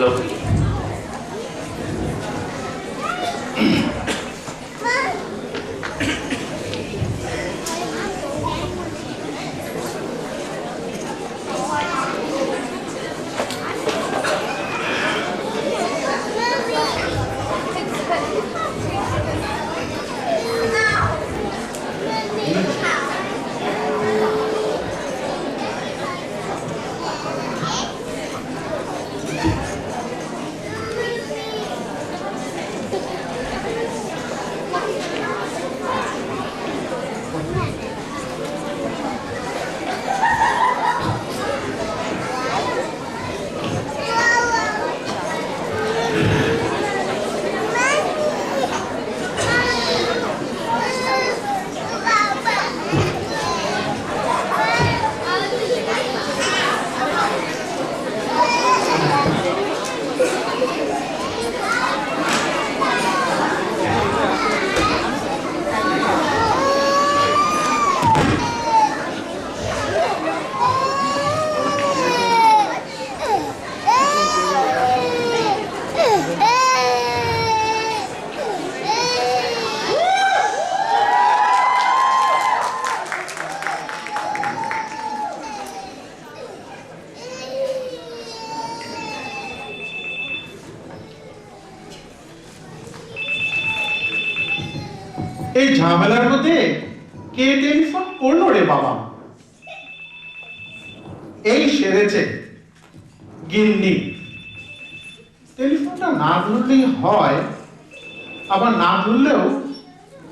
Hello. এই ঝামেলার মধ্যে কে টেলিফোন করলো রে বাবা? এই সেরেছে গিন্নি। টেলিফোনটা না ধরলেই হয়, আবার না ধরলেও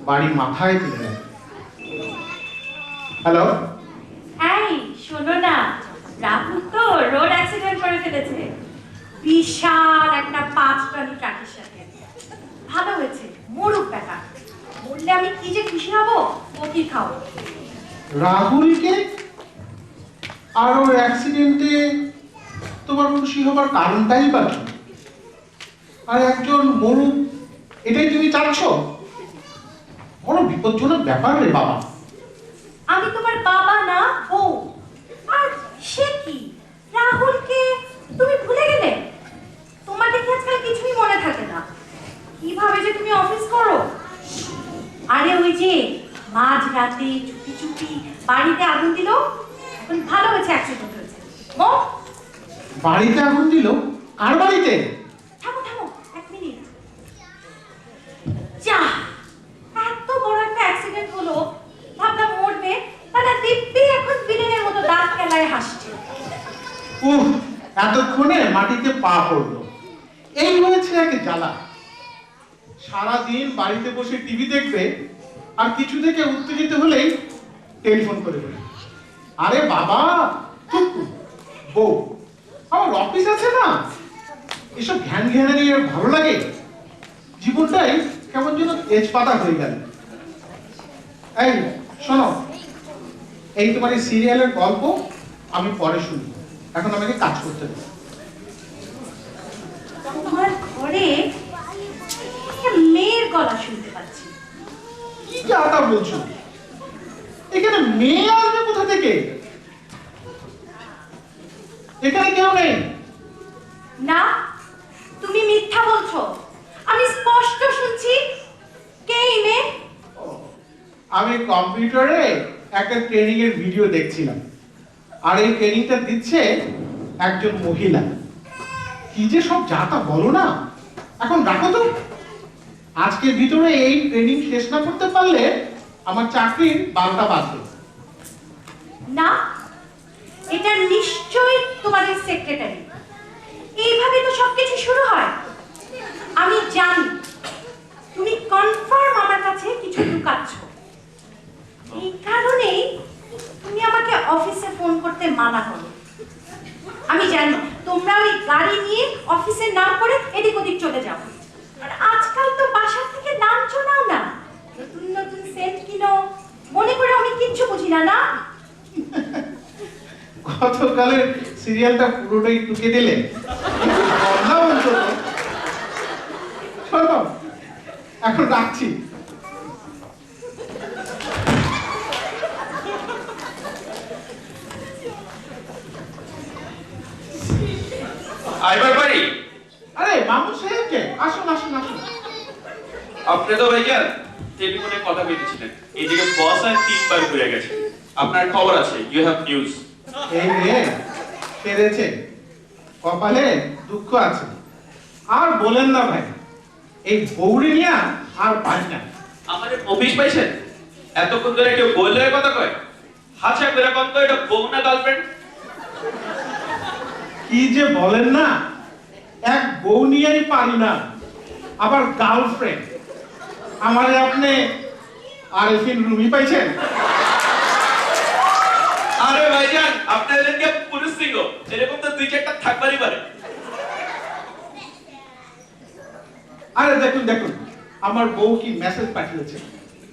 বাড়ি মাথায় তুলে নেয়। হ্যালো, এই শোনো না, রাহুল তো রোড অ্যাক্সিডেন্ট করে ফেলেছে বিশাল একটা 5 টন ট্রাকের সাথে। ভালো হয়েছে, মরুক বেটা। বললে আমি কি যে খুশি হব, ও কি খাও। রাহুলকে আর ওর অ্যাক্সিডেন্টে তোমার খুশি হবার কারণটাই বা কি? আর একজন মরুক, এটাই তুমি চাচ্ছ? বড় বিপজ্জনক ব্যাপার রে বাবা। আমি তোমার বাবা না, বউ। আর সে কি, রাহুলকে তুমি ভুলে গেলে? তোমার দেখে আজকাল কিছুই মনে থাকে না। কিভাবে যে তুমি অফিস করো। আরে ওই যে মাঝ রাতে চুপি চুপি বাড়িতে আগুন দিল, এখন ভালো হয়েছে অ্যাক্সিডেন্ট হয়েছে। বাড়িতে আগুন দিল? কার বাড়িতে? থামো থামো, 1 মিনিট। যা, এত বড় একটা অ্যাক্সিডেন্ট হলো, ভাবলাম মরবে, তাহলে দিব্যি এখন ভিলেনের মতো দাঁত কেলায় হাসছে। উহ, এতক্ষণে মাটিতে পা পড়লো। এই হয়েছে এক জ্বালা। সারাদিন বাড়িতে বসে টিভি দেখবে, আর কিছু থেকে উত্তেজিত হলেই টেলিফোন করে বলে, আরে বাবা চুপ, বউ আমার অফিস আছে না। এসব ঘ্যান ঘ্যানা নিয়ে ভালো লাগে? জীবনটাই কেমন যেন তেজপাতা হয়ে গেল। এই শোনো, এই তোমার এই সিরিয়ালের গল্প আমি পরে শুনি, এখন আমাকে কাজ করতে হবে। তোমার ঘরে একটা মেয়ের গলা শুনতে পাচ্ছি। কি যাতা বলছো? এখানে মেয়ে আসবে কোথা থেকে? এখানে কেউ নেই। না, তুমি মিথ্যা বলছো। আমি স্পষ্ট শুনছি। কে এই মেয়ে? আমি কম্পিউটারে একটা ট্রেনিং এর ভিডিও দেখছিলাম, আর এই ট্রেনিংটা দিচ্ছে একজন মহিলা। কি যে সব যাতা বলো না। এখন রাখো তো, আজকের ভিতরে এই ট্রেনিং শেষ না করতে পারলে আমার চাকরির বারোটা বাজবে। না, এটা নিশ্চয়ই তোমাদের সেক্রেটারি। এইভাবে তো সবকিছু শুরু হয়। আমি জানি তুমি কনফার্ম আমার কাছে কিছু লুকাচ্ছ। এই কারণেই তুমি আমাকে অফিসে ফোন করতে মানা করো। আমি জানি তোমরা ওই গাড়ি নিয়ে অফিসের নাম করে এদিক ওদিক চলে যাও। আর আজকাল তো বাসা থেকে নামছো নাও না, নতুন নতুন সেন্ট কিনো, মনে করে আমি কিচ্ছু বুঝি না। না, গতকালের সিরিয়ালটা পুরোটাই টুকে দিলে। শোনো, এখন রাখছি। আইবার বাড়ি আরে মামুন সাহেবকে আসুন আসুন আসুন। আপনি তো ভাইজান টেলিফোনে কথা বলেছিলেন, এদিকে বস আর 3 বার ঘুরে গেছে। আপনার খবর আছে, ইউ হ্যাভ নিউজ। এই রে পেরেছে, কপালে দুঃখ আছে। আর বলেন না ভাই, এই বৌরি নিয়ে আর পাই না। আমাদের অফিস পাইছেন? এতক্ষণ ধরে কেউ বললে কথা কয়? হাসা করে কত এটা বউ না গার্লফ্রেন্ড? কি যে বলেন না, এক বউ নিয়েই পারি না, আবার গার্লফ্রেন্ড। আমারে আপনি আরেফিন রুমি পাইছেন? আরে ভাইজান, আপনি এদেরকে পুরুষ সিংহ, এরকম তো 2-4টা থাকবারই পারে। আরে দেখুন দেখুন, আমার বউ কি মেসেজ পাঠিয়েছে।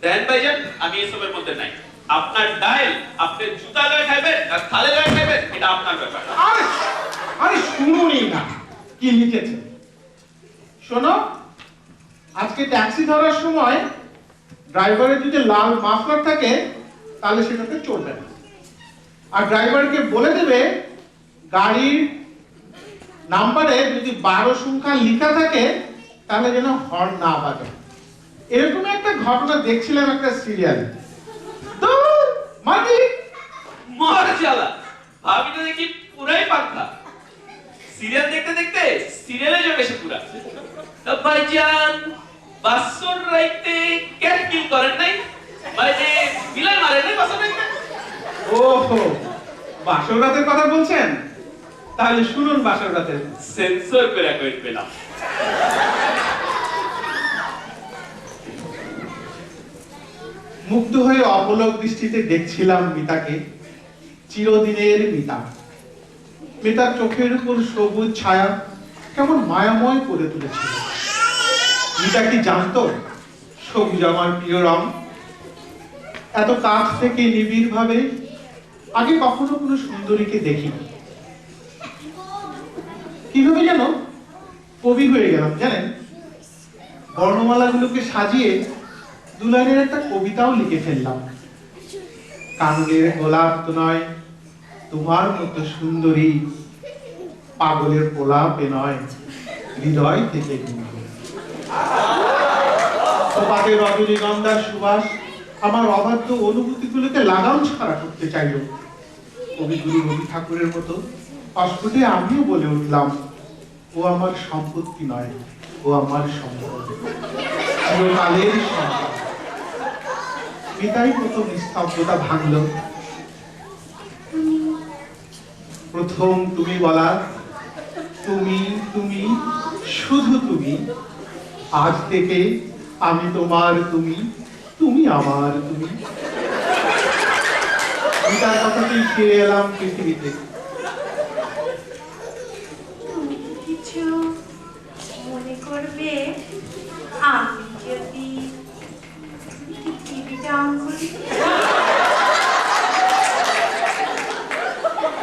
দেন ভাইজান, আমি এসবের মধ্যে নাই। আপনার ডায়াল, আপনি জুতা গায়ে খাইবেন না থালে গায়ে খাইবেন, এটা আপনার ব্যাপার। আরে আরে শুনুনই না কি লিখেছে। শোনো, আজকে ট্যাক্সি ধরার সময় ড্রাইভারের যদি লাল মাফলার থাকে তাহলে সেটাতে চলবে না। আর ড্রাইভারকে বলে দেবে গাড়ির নাম্বারে যদি 12 সংখ্যা লেখা থাকে তাহলে যেন হর্ন না বাজে। এরকম একটা ঘটনা দেখছিলাম একটা সিরিয়াল। তো মাটি মর জ্বালা, ভাবি তো দেখি পুরাই পাক্কা। সিরিয়াল দেখতে দেখতে সিরিয়ালে জমে গেছে পুরা। তো ভাইজান, বাসর রাইতে ক্যাট কিল করেন নাই? মানে বিলাই মারেন নাই বাসর রাইতে? ওহো, বাসর রাতের কথা বলছেন? তাহলে শুনুন বাসর রাতের। সেন্সর করে কই পেলাম। মুগ্ধ হয়ে অপলক দৃষ্টিতে দেখছিলাম মিতাকে, চিরদিনের মিতা। মিতার চোখের উপর সবুজ ছায়া কেমন মায়াময় করে তুলেছিল। মিতা কি জানতো সবুজ আমার প্রিয় রং? এত কাছ থেকে নিবিড় ভাবে আগে কখনো কোনো সুন্দরীকে দেখিনি। কিভাবে যেন কবি হয়ে গেলাম জানেন। বর্ণমালাগুলোকে সাজিয়ে দুলাইনের একটা কবিতাও লিখে ফেললাম। কাঙ্গের গোলাপ তো নয়, তোমার মতো সুন্দরী, পাগলের গোলাপে নয়, হৃদয় থেকে প্রভাতে রজনীগন্ধার সুবাস আমার অবাধ্য অনুভূতিগুলোকে লাগাম ছাড়া করতে চাইল। কবিগুরু রবি ঠাকুরের মতো অস্ফুটে আমিও বলে উঠলাম, ও আমার সম্পত্তি নয়, ও আমার সম্পদ, চিরকালের সম্পদ। পিতাই প্রথম নিস্তব্ধতা ভাঙল। প্রথম তুমি বলা, তুমি তুমি শুধু তুমি, আজ থেকে আমি তোমার তুমি, তুমি আমার তুমি। পিতার কথাতেই ফিরে এলাম পৃথিবীতে। তুমি কিছু মনে করবে আমি যদি টিভিটা অন করি?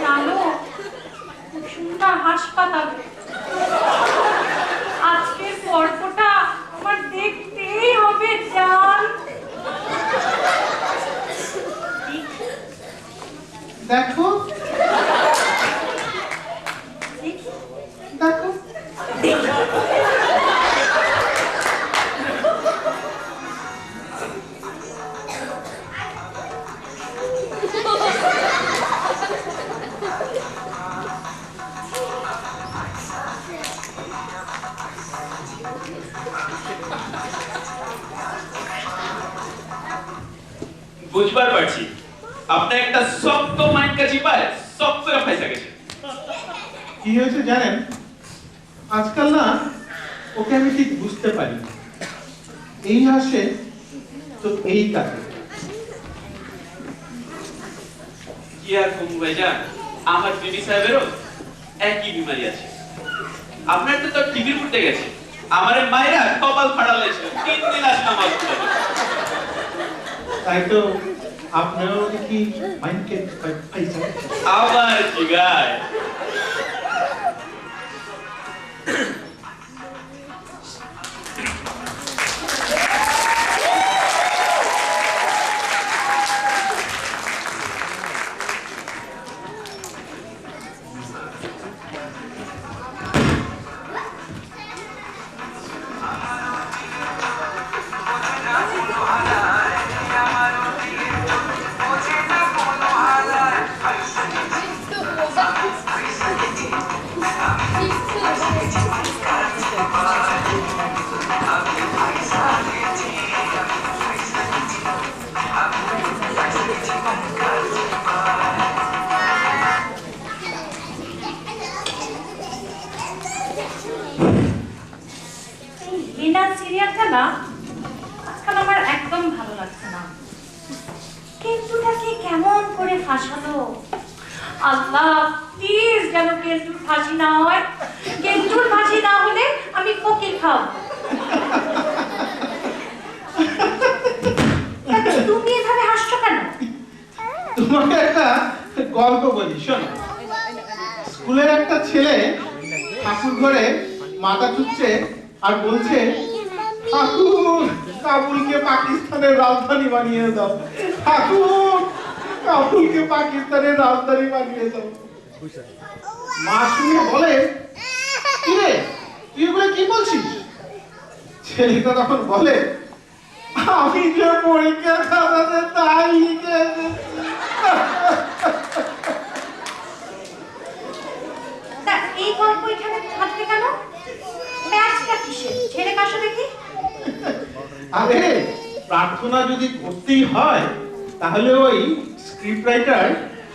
জানো, খুব সুন্দর হাসপাতাল। আজকের পর্বটা আমার দেখতেই হবে জান। দেখো দেখি দেখো দেখি। বুঝবার পারছি আপনি একটা শক্ত মাইন্ড কাছে পায় সব করে ফাইসা গেছে। কি হয়েছে জানেন, আজকাল না ওকে আমি ঠিক বুঝতে পারি। এই হাসে তো এই কাজে। কি আর কমু ভাইজান, আমার বিবি সাহেবেরও একই বিমারি আছে। আপনার তো টিভির উঠতে গেছে, আমার মায়েরা কপাল ফাড়ালেছে 3 দিন আজ নামাজ পড়ে। তাই তো আপনিও কি মাইন্ডকে পাইছেন? আবার জিগায় সিরিয়ালটা না আজকাল আমার একদম ভালো লাগছে না। কেন্টুটাকে কেমন করে ফাঁসালো। আল্লাহ প্লিজ যেন কেন্টুর ফাঁসি না হয়। কেন্টুর ফাঁসি না হলে আমি ফকির খাবো। তুমি এভাবে হাসছো কেন? তোমাকে একটা গল্প বলি, শোনো। স্কুলের একটা ছেলে ঠাকুর ঘরে মাথা ঠুকছে আর বলছে, ঠাকুর কাবুলকে পাকিস্তানের রাজধানী বানিয়ে দাও, ঠাকুর কাবুলকে পাকিস্তানের রাজধানী বানিয়ে দাও। মা শুনে বলে, কিরে তুই এগুলো কি বলছিস? ছেলেটা তখন বলে, আমি যে পরীক্ষা খাতাতে তাই লিখে তা এই গল্প এখানে থাকবে কেন? ম্যাচটা কিসের? ছেড়ে কাশো দেখি। আরে প্রার্থনা যদি করতেই হয় তাহলে ওই স্ক্রিপ্ট রাইটার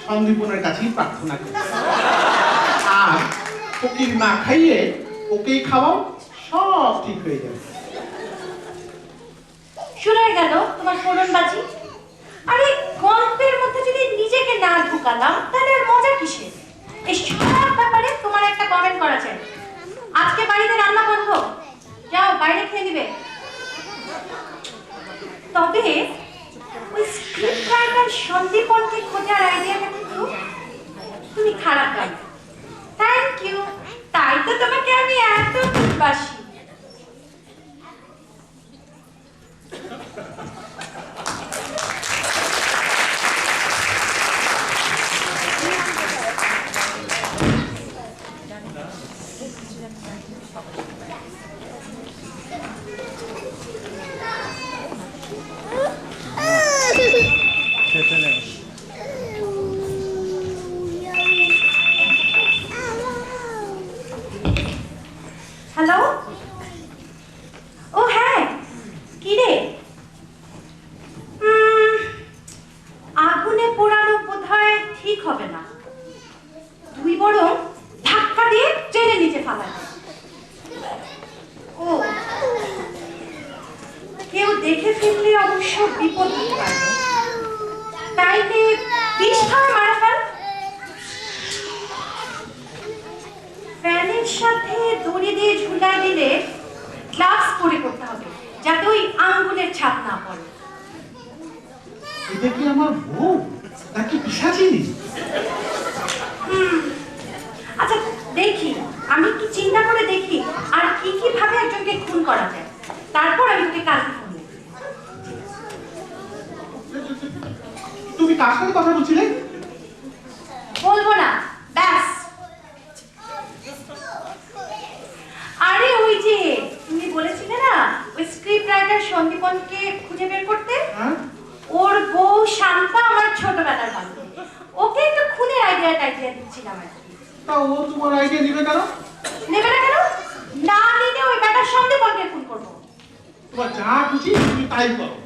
সন্দীপনের কাছেই প্রার্থনা করতে, আর ফকির না খাইয়ে ওকেই খাওয়াও, সব ঠিক হয়ে যাবে। শুনে গেল তোমার ফোড়নবাজি। আরে গল্পের মধ্যে যদি নিজেকে না ঢুকালাম তাহলে আর মজা কিসের? এই সব ব্যাপারে তোমার একটা কমেন্ট করা চাই। আজকে বাড়িতে রান্না বন্ধ, যাও বাইরে খেয়ে নিবে। তবে ওই স্ক্রিপ্ট রাইটার সন্দীপনকে খোঁজার আইডিয়াটা কিন্তু তুমি খারাপ গাই। থ্যাংক ইউ, তাই তো তোমাকে আমি এত ভালোবাসি। হ্যালো, ও হ্যাঁ, কি রে? আগুনে পোড়ানো বোধহয় ঠিক হবে না, তুই বরং ধাক্কা দিয়ে ট্রেনে নিচে ফালাই। ও কেউ দেখে ফেললে অবশ্য বিপদ হতে পারে, তাইলে বিষ খাওয়া মারা ফেল। ফ্যানের সাথে দড়ি দিয়ে ঝুলাই দিলে গ্লাভস পরে করতে হবে যাতে ওই আঙ্গুলের ছাপ না পড়ে। এটা কি আমার বউ নাকি পিশাচিনী? আচ্ছা দেখি, আমি কি চিন্তা করে দেখি আর কি কি ভাবে একজনকে খুন করা যায়, তারপর আমি তোকে কালকে ফোন দেব। তুমি কার সাথে কথা বলছিলে? বলবো না, ব্যাস। আরে ওই যে তুমি বলেছিলে না ওই স্ক্রিপ্ট রাইটার সন্দীপনকে খুঁজে বের করতে, হ্যাঁ, ওর বউ শান্তা আমার ছোটবেলার বান্ধবী, ওকে একটু খুনের আইডিয়া দিচ্ছিলাম আর কি। তা ও তোমার আইডিয়া দিবে কেন? নেবে না কেন? না নিলে ওই ব্যাটার সন্দীপনকে খুন করবো। তোমার যা খুশি তুমি তাই করো।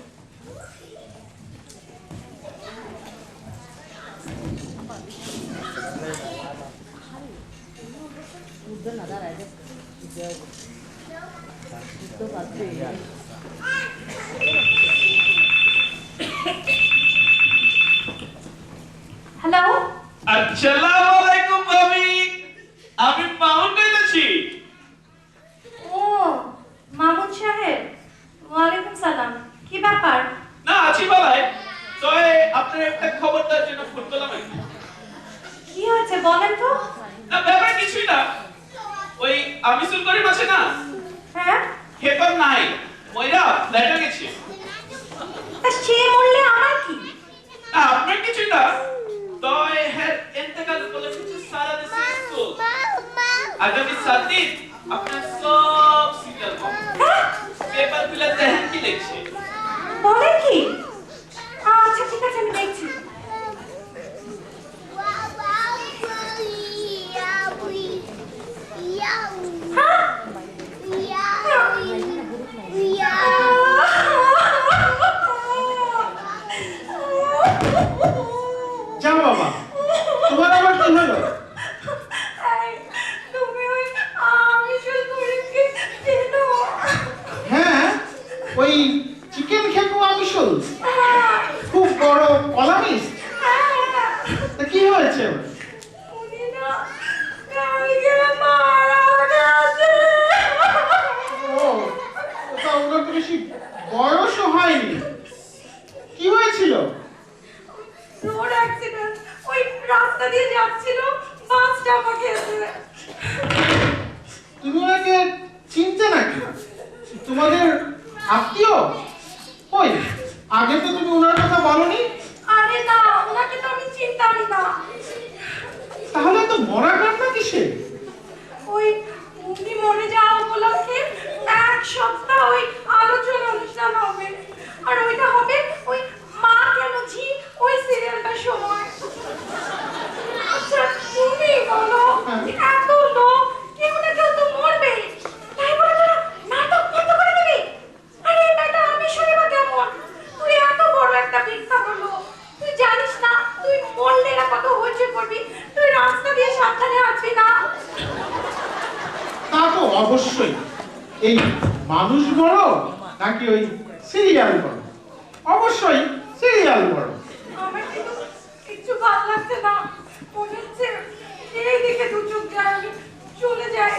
হ্যালো, আসসালামু আলাইকুম ভাবি, আমি মামুন কইতাছি। ও মামুন সাহেব, ওয়ালাইকুম সালাম। কি ব্যাপার? না আছি বালাই, তবে আপনার একটা খবর দেওয়ার জন্য ফোন করলাম আর কি। কি হয়েছে বলেন তো? না ব্যাপার কিছুই না, ওই আমিসুল করিম আছে না, হ্যাঁ, হেতর নাই, মইরা ফ্ল্যাটে গেছে। তা সে মরলে আমার কি? না আপনার কিছুই না, তবে হ্যাঁ ইন্তেকাল উপলক্ষে সারা দেশে স্কুল আগামী 7 দিন আপনার সব সিরিয়াল পাবেন। পেপার গুলো দেখেন কি লিখছে। বলেন কি? আচ্ছা ঠিক আছে, আমি দেখছি। যা বাবা, তোমার আবার কি হলো? তুমি ওই আমিসুল করিমকে চেনো? হ্যাঁ অবশ্যই এই মানুষ বড় নাকি ওই সিরিয়াল বড়? অবশ্যই সিরিয়াল বড়। আমার কিন্তু একটু ভালো লাগছে না, মনে হচ্ছে এই দিকে দু চোখ যায় আমি চলে যাই,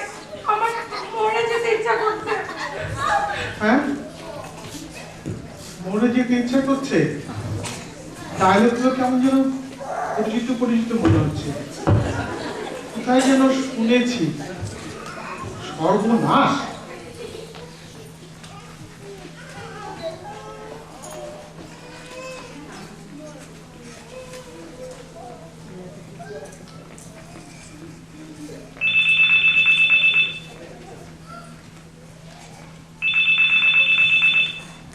আমার মরে যেতে ইচ্ছা করছে। হ্যাঁ, মরে যেতে ইচ্ছা করছে? ডায়লগগুলো কেমন যেন পরিচিত পরিচিত মনে হচ্ছে, কোথায় যেন শুনেছি। সর্বনাশ!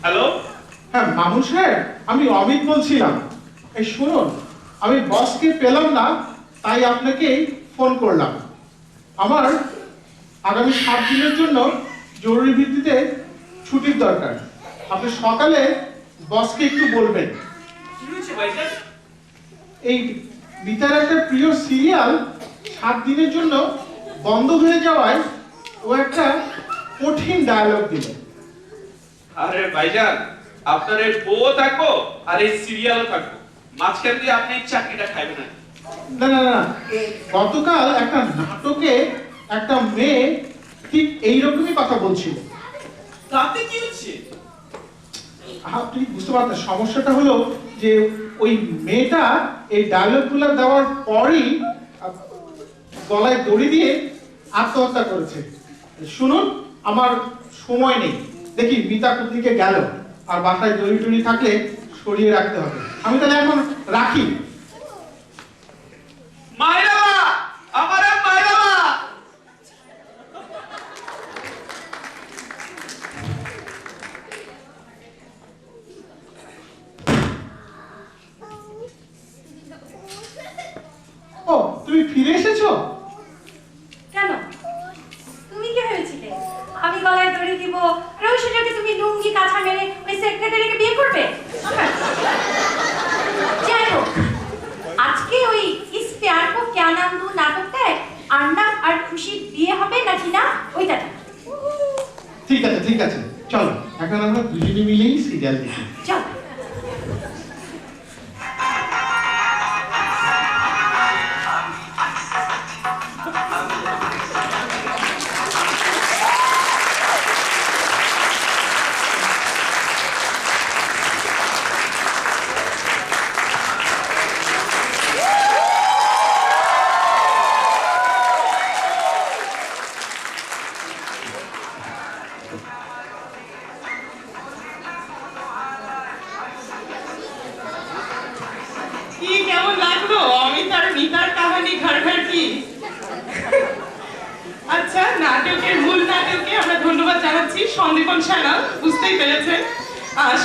হ্যালো, হ্যাঁ মামুন সাহেব, আমি অমিত বলছিলাম। এই শুনুন, আমি বসকে পেলাম না, তাই আপনাকেই ফোন করলাম। আমার আগামী 7 দিনের জন্য জরুরি ভিত্তিতে ছুটির দরকার। আপনি সকালে বসকে একটু বলবেন। কি হয়েছে ভাইজান? এই বিতার একটা প্রিয় সিরিয়াল 7 দিনের জন্য বন্ধ হয়ে যাওয়ায় ও একটা কঠিন ডায়লগ দিল। আরে ভাইজান, আপনার এই বউ থাকবো আর এই সিরিয়ালও থাকবো, মাঝখান দিয়ে আপনি চাকরিটা খাইবেন না। না না না, গতকাল একটা নাটকে একটা মেয়ে ঠিক এইরকমই কথা বলছিল। তাতে কি হচ্ছে? আপনি বুঝতে পারতেন, সমস্যাটা হলো যে ওই মেয়েটা এই ডায়লগগুলো দেওয়ার পরই গলায় দড়ি দিয়ে আত্মহত্যা করেছে। শুনুন, আমার সময় নেই, দেখি মিতা কোথেকে গেল, আর বাসায় দড়ি টড়ি থাকলে সরিয়ে রাখতে হবে। আমি তাহলে এখন রাখি। মায়েরা, আমার মায়েরা। ও, তুমি ফিরে এসেছো? কেন, তুমি কি ভেবেছিলে আমি গলায় দড়ি দিব আর ওই সুযোগে তুমি লুঙ্গি কাঁথা মেরে ওই সেক্রেটারিকে বিয়ে করবে? যাই হোক, আজকে ওই ইস প্যার কো ক্যা নাম দু নাটকটায় আর্নব আর খুশির বিয়ে হবে নাকি না ওইটা দেখ। ঠিক আছে ঠিক আছে, চলো এখন আমরা দুজনে মিলেই সিরিয়াল দেখি। চল। কি কেমন লাগলো অমিত আর মিতার কাহিনী ঘর ঘর কি? আচ্ছা, নাটকের মূল নাটকে আমরা ধন্যবাদ জানাচ্ছি সন্দীপন চ্যানেল, বুঝতেই পেরেছেন।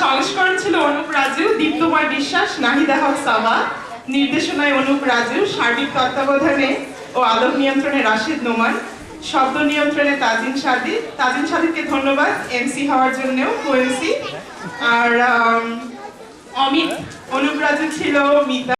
সংস্করণ ছিল অনুপ রাজু, দীপ্তময় বিশ্বাস, নাহিদা হক সাবা, নির্দেশনায় অনুপ রাজু, সার্বিক তত্ত্বাবধানে ও আলোক নিয়ন্ত্রণে রাশেদ নোমান, শব্দ নিয়ন্ত্রণে তাজিন সাদিদকে ধন্যবাদ এমসি হওয়ার জন্যও, কোএমসি। আর অমিত অনুপ রাজু ছিল, মিতা